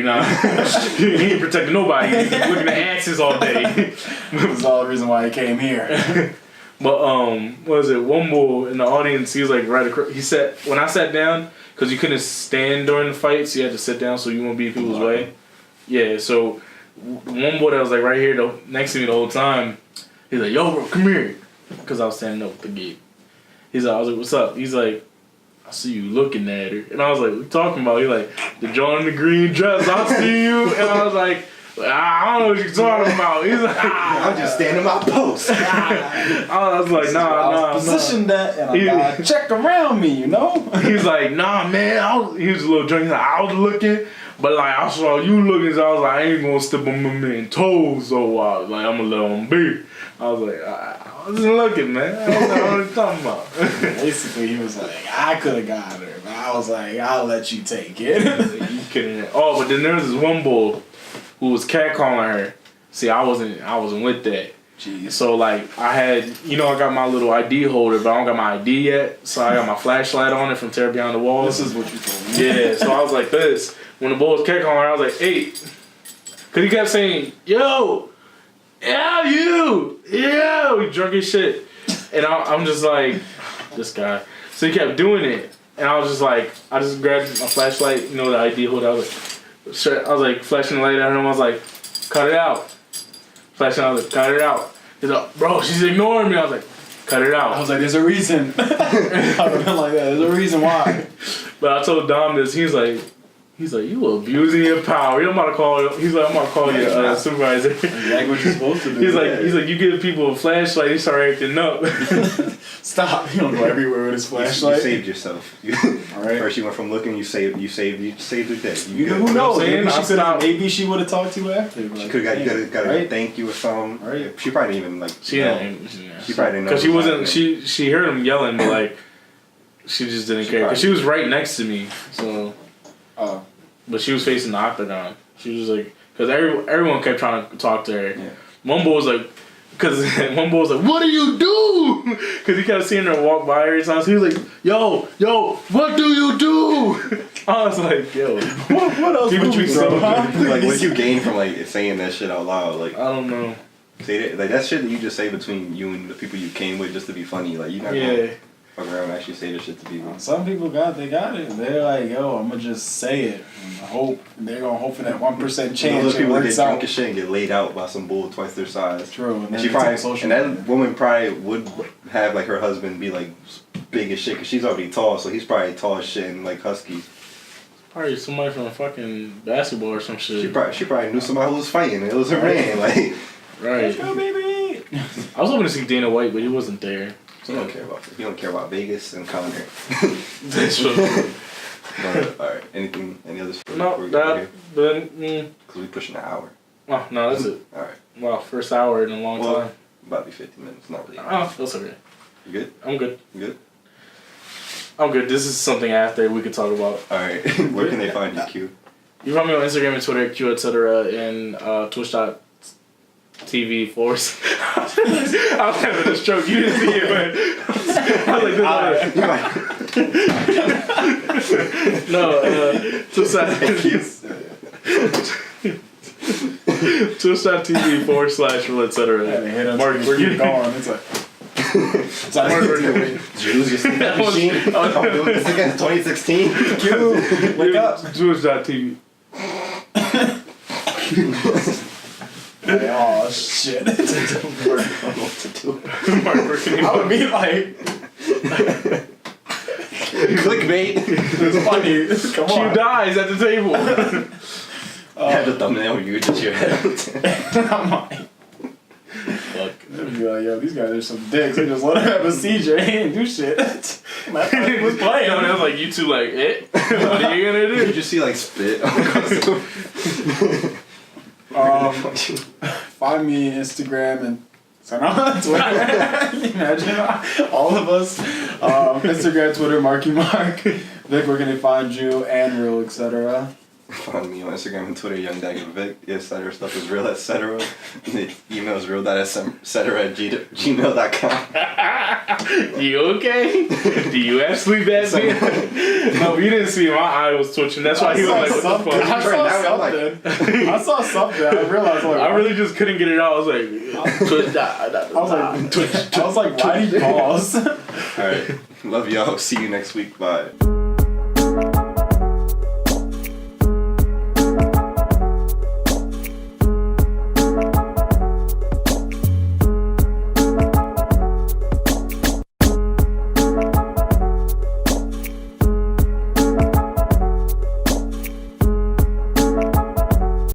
he ain't protecting nobody. He's looking at asses all day. That's all the reason why he came here. But what was it? One bull in the audience, he was like right across. He said when I sat down, cause you couldn't stand during the fight, so you had to sit down so you won't be in people's way. Yeah, so one boy that was like right here next to me the whole time, he's like, yo, bro, come here. Because I was standing up with the gig. I was like, what's up? He's like, I see you looking at her. And I was like, what you talking about? He's like, the John in the green dress, I see you. And I was like, I don't know what you're talking about. He's like, I'm just standing my post. I was like, nah. Positioned that and I gotta check around me, you know? He's like, nah, man. He was a little drunk. He's like, I was looking, but like I saw you looking, so I was like, I ain't gonna step on my man's toes, so I was like, I'm gonna let him be. I was like, I was just looking, man. I don't know what he's talking about. Basically, he was like, I could have got her, but I was like, I'll let you take it. You kidding? Oh, but then there was this one bull who was catcalling her. See, I wasn't with that. Jeez. So like I had, I got my little ID holder, but I don't got my ID yet. So I got my flashlight on it from Terror Beyond the Walls. This is what you told me. Yeah. So I was like this. When the bull was catcalling her, I was like, hey, cause he kept saying, yo, yeah, you, yeah, he drunk as shit, and I'm just like, this guy. So he kept doing it, and I was just like, I just grabbed my flashlight, the ID holder. I was like flashing the light at him. I was like, cut it out. Flashing, I was like, cut it out. He's like, bro, she's ignoring me. I was like, cut it out. I was like, there's a reason. I would have been like that. There's a reason why. But I told Dom this. He's like, you abusing your power. I'm about to call your supervisor. Exactly what you're supposed to do. He's like, you give people a flashlight, they start acting up. Stop. You don't go everywhere with his flashlight. You saved yourself. All right. First you went from looking, you saved your day. Who knows? Maybe Maybe she would have talked to you after. Like, She could have got a right? thank you or something. Right. She probably didn't even She probably didn't know. because she wasn't. She heard him yelling, but like she just didn't care because she was right next to me. So, but she was facing the octagon. She was like, because everyone kept trying to talk to her. Yeah. One boy was like, what do you do? Because he kept seeing her walk by every time. So he was like, yo, what do you do? I was like, yo, what else would you so do? like, what you gain from like saying that shit out loud? Like, I don't know. say that, like that shit that you just say between you and the people you came with just to be funny. Like, you're not gonna fuck around and actually say this shit to people. Some people got it. They're like, yo, I'm gonna just say it and they're gonna hope for that 1% chance. Those people that get works drunk out. as shit and get laid out by some bull twice their size. True. And she probably, and that woman probably would have like her husband be like big as shit because she's already tall, so he's probably tall as shit and like husky. Probably somebody from fucking basketball or some shit. She probably knew somebody who was fighting. It was her man, like. Right. Let's go, baby. I was hoping to see Dana White, but he wasn't there. You don't care about Vegas and Connor. That's true. Alright, any other stories? No, that, but, Because we pushing an hour. Oh, no, that's it. Alright. Wow, first hour in a long time. About to be 50 minutes, not really. Oh, that's okay. You good? I'm good. You good? I'm good. This is something after we could talk about. Alright, where can they find you, Q? You find me on Instagram and Twitter, Q, etc., and twitch.tv force. I was having a stroke. You didn't see it, but I was like, no, twitch.tv / etc. Mark, we're getting going. It's like. Did you lose your sleep machine? I'm doing this again in 2016. Q, wake up. Twitch.tv. Oh shit. I don't know what to do. I would be like Clickbait. it's funny. Come on. Q dies at the table. Have the thumbnail you just your head. I'm like, Fuck. I'd be like, yo, these guys are some dicks. They just let him have a seizure. He didn't do shit. My friend was playing. And I was like, you two like, what are you gonna do? Did you see like spit? Find me Instagram and on Twitter. Imagine all of us. Instagram, Twitter, Marky Mark. Vic, where can they find you? And Real, etc. Find me on Instagram and Twitter, Young Dagger Vic. Etc. Stuff is real, etc. The email is real.etc@gmail.com. You okay? Do you have sleep apnea? No, you didn't see my eye was twitching. That's why he was like, what the fuck? I saw something. I realized like, I really just couldn't get it out. I was like, twitch. I was like, why did you pause? Alright. Love y'all. See you next week. Bye.